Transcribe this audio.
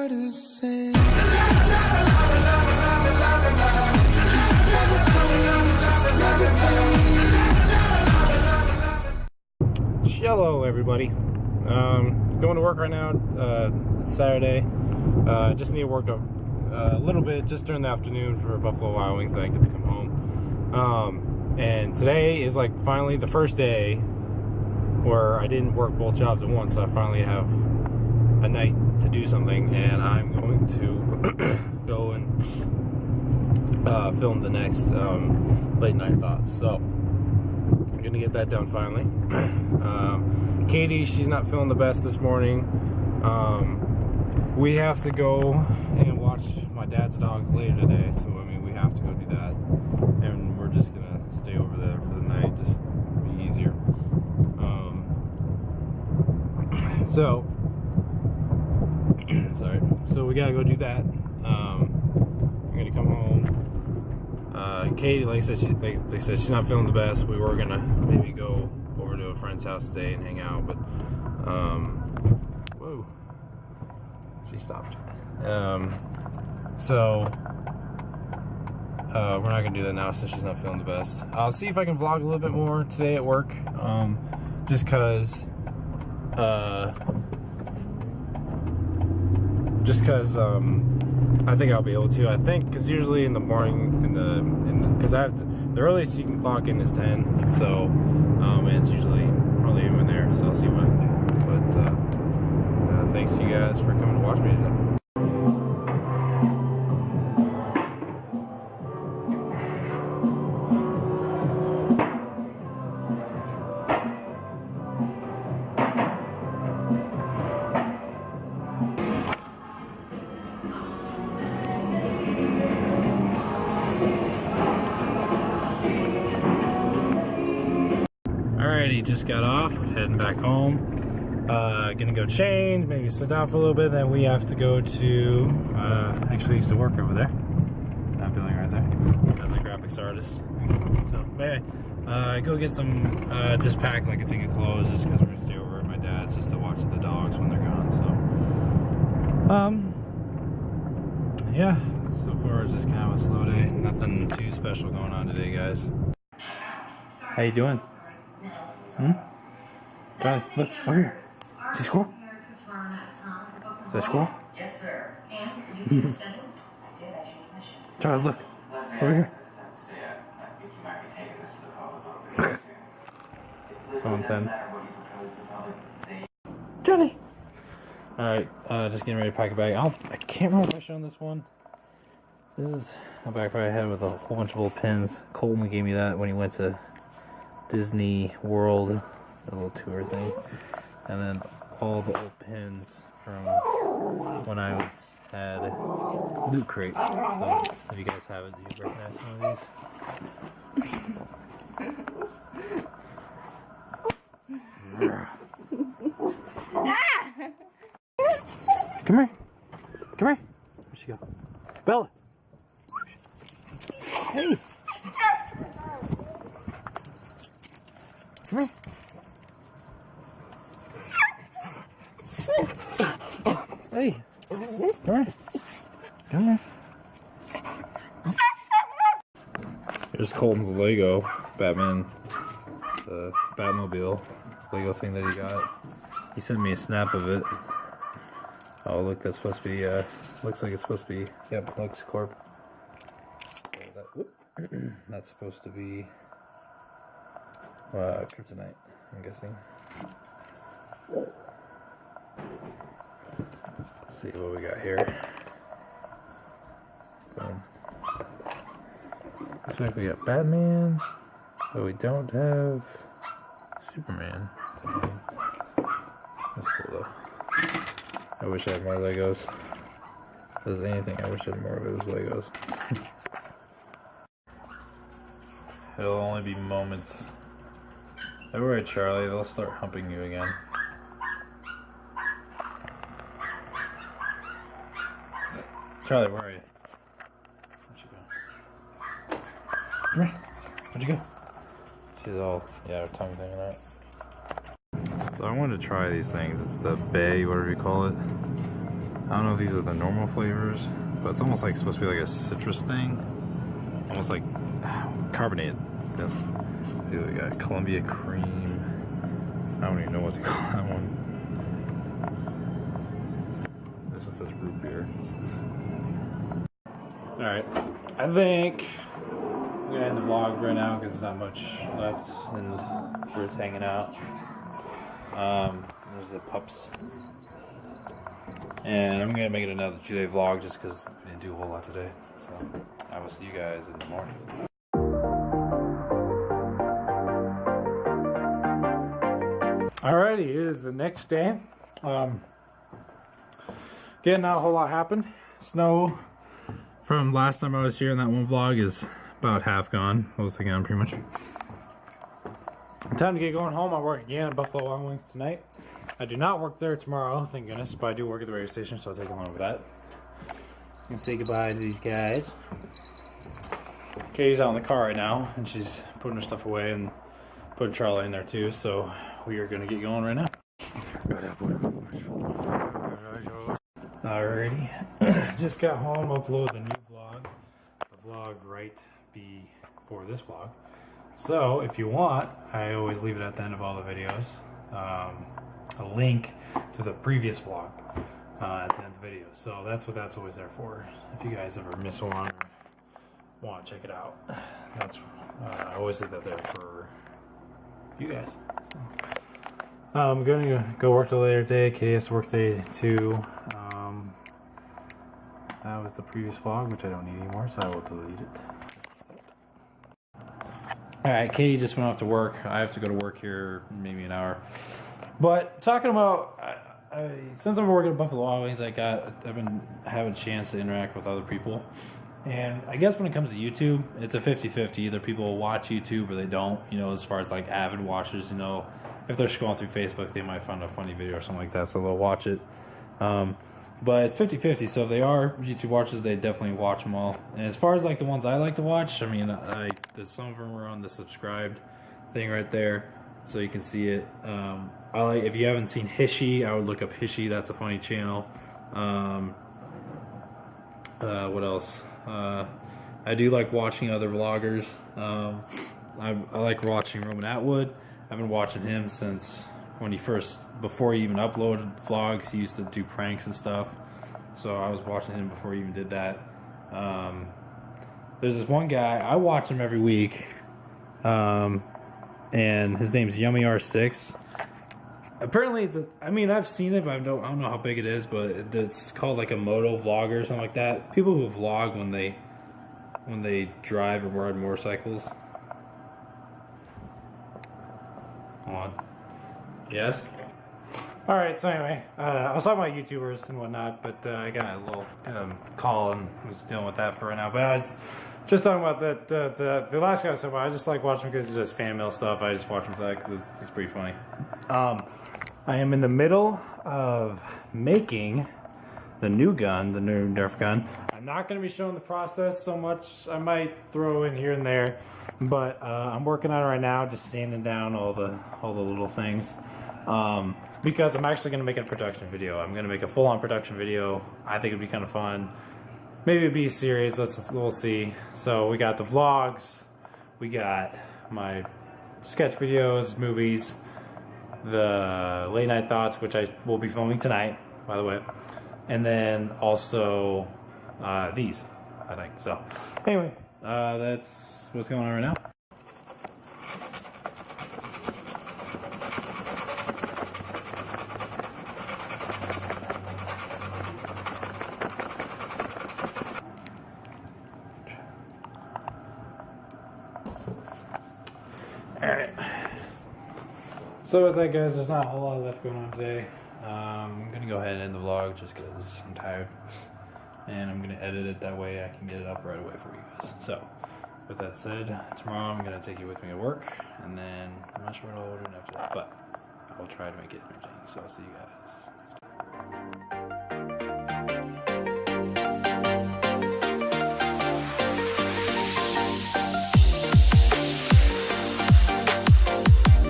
heart is saying. Hello everybody. Going to work right now. It's Saturday. Just need to work a little bit just during the afternoon for Buffalo Wild Wings, so I get to come home. And today is like finally the first day where I didn't work both jobs at once, so I finally have a night to do something, and I'm going to go and film the next late night thoughts. So I'm gonna get that done finally. Katie, she's not feeling the best this morning. We have to go and watch my dad's dogs later today, so I mean we have to go do that, and we're just gonna stay over there for the night, just to be easier. So we gotta go do that. I'm gonna come home. Katie, like I said, she's not feeling the best. We were gonna maybe go over to a friend's house today and hang out, but whoa, she stopped. We're not gonna do that now since she's not feeling the best. I'll see if I can vlog a little bit more today at work, just cause I think I'll be able to. I think because usually in the morning, because I have the earliest you can clock in is 10, so and it's usually hardly even there. So I'll see what I can do. But thanks to you guys for coming to watch me today. Alrighty, just got off, heading back home. Gonna go change, maybe sit down for a little bit, then we have to go to, actually used to work over there. That building right there, as a graphics artist. So, anyway, go get some, just pack like a thing of clothes, just because we're gonna stay over at my dad's just to watch the dogs when they're gone, so. Yeah, so far it's just kind of a slow day. Nothing too special going on today, guys. How you doing? Charlie, look, over here. See a squirrel? Is that a squirrel? Yes, sir. And Charlie, look. Over here. So intense. Charlie! Alright, just getting ready to pack a bag. I can't remember if I showed this one. This is a backpack I had with a whole bunch of old pins. Colton gave me that when he went to Disney World, a little tour thing, and then all the old pins from when I had Loot Crate. So if you guys have it, do you recognize some of these? Come here. Come here. Where'd she go? Bella. Hey. Come here. Hey. Come here. Come here. Here's Colton's Lego Batman, the Batmobile Lego thing that he got. He sent me a snap of it. Oh, look, that's supposed to be, looks like it's supposed to be, yep, Lux Corp. That's supposed to be kryptonite, I'm guessing. Let's see what we got here. Boom. Looks like we got Batman, but we don't have Superman. That's cool though. I wish I had more Legos. If there's anything, I wish I had more of those Legos. It'll only be moments. Don't worry, Charlie, they'll start humping you again. Charlie, where are you? Where'd you go? Come here. Where'd you go? She's all, yeah, her tongue's hanging out. So I wanted to try these things. It's the Bay, whatever you call it. I don't know if these are the normal flavors, but it's almost like supposed to be like a citrus thing. Almost like carbonated. Yes. Let's see what we got. Columbia cream. I don't even know what to call that one. This one says root beer. Alright. I think I'm gonna end the vlog right now because there's not much left and we're just hanging out. There's the pups. And I'm gonna make it another 2-day vlog just because I didn't do a whole lot today. So I will see you guys in the morning. Alrighty, it is the next day. Again, not a whole lot happened. Snow from last time I was here in that one vlog is about half gone. Mostly gone, pretty much. Time to get going home. I work again at Buffalo Wild Wings tonight. I do not work there tomorrow, thank goodness, but I do work at the radio station, so I'll take along with that. And say goodbye to these guys. Katie's out in the car right now, and she's putting her stuff away and putting Charlie in there too, so we are going to get going right now. Alrighty. Just got home, uploaded the new vlog. The vlog right before this vlog. So, if you want, I always leave it at the end of all the videos. A link to the previous vlog at the end of the video. So that's what that's always there for. If you guys ever miss one or want to check it out, that's I always leave that there for you guys. So, I'm going to go work the later day. Katie has to work day 2. That was the previous vlog, which I don't need anymore, so I will delete it. Alright, Katie just went off to work. I have to go to work here maybe an hour. But talking about, since I'm working at Buffalo Wild Wings, I've been having a chance to interact with other people. And I guess when it comes to YouTube, it's a 50-50. Either people watch YouTube or they don't. You know, as far as like avid watchers, you know, if they're scrolling through Facebook, they might find a funny video or something like that, so they'll watch it. But it's 50-50, so if they are YouTube watchers, they definitely watch them all. And as far as like the ones I like to watch, I mean, some of them are on the subscribed thing right there, so you can see it. If you haven't seen Hishy, I would look up Hishy. That's a funny channel. What else? I do like watching other vloggers. I like watching Roman Atwood. I've been watching him since when before he even uploaded vlogs. He used to do pranks and stuff. So I was watching him before he even did that. There's this one guy, I watch him every week. And his name's Yummy R6. Apparently I've seen it, but I don't know how big it is, but it's called like a moto vlogger or something like that. People who vlog when they drive or ride motorcycles. Hold on. Yes? Alright, so anyway, I was talking about YouTubers and whatnot, but I got a little call and I was dealing with that for right now. But I was just talking about the last guy I was talking about. I just like watching him because it's just fan mail stuff. I just watch him for that because it's pretty funny. I am in the middle of making the new gun, the new NERF gun. I'm not going to be showing the process so much. I might throw in here and there, but I'm working on it right now, just sanding down all the little things. Because I'm actually going to make a production video. I'm going to make a full-on production video. I think it'd be kind of fun. Maybe it'd be a series. We'll see. So we got the vlogs. We got my sketch videos, movies, the late night thoughts, which I will be filming tonight, by the way. And then also these, I think. So anyway, that's what's going on right now. Alright. So with that, guys, there's not a whole lot left going on today. I'm going to go ahead and end the vlog just because I'm tired. And I'm going to edit it that way I can get it up right away for you guys. So, with that said, tomorrow I'm going to take you with me to work. And then I'm not sure what all we're doing after that. But I will try to make it entertaining. So I'll see you guys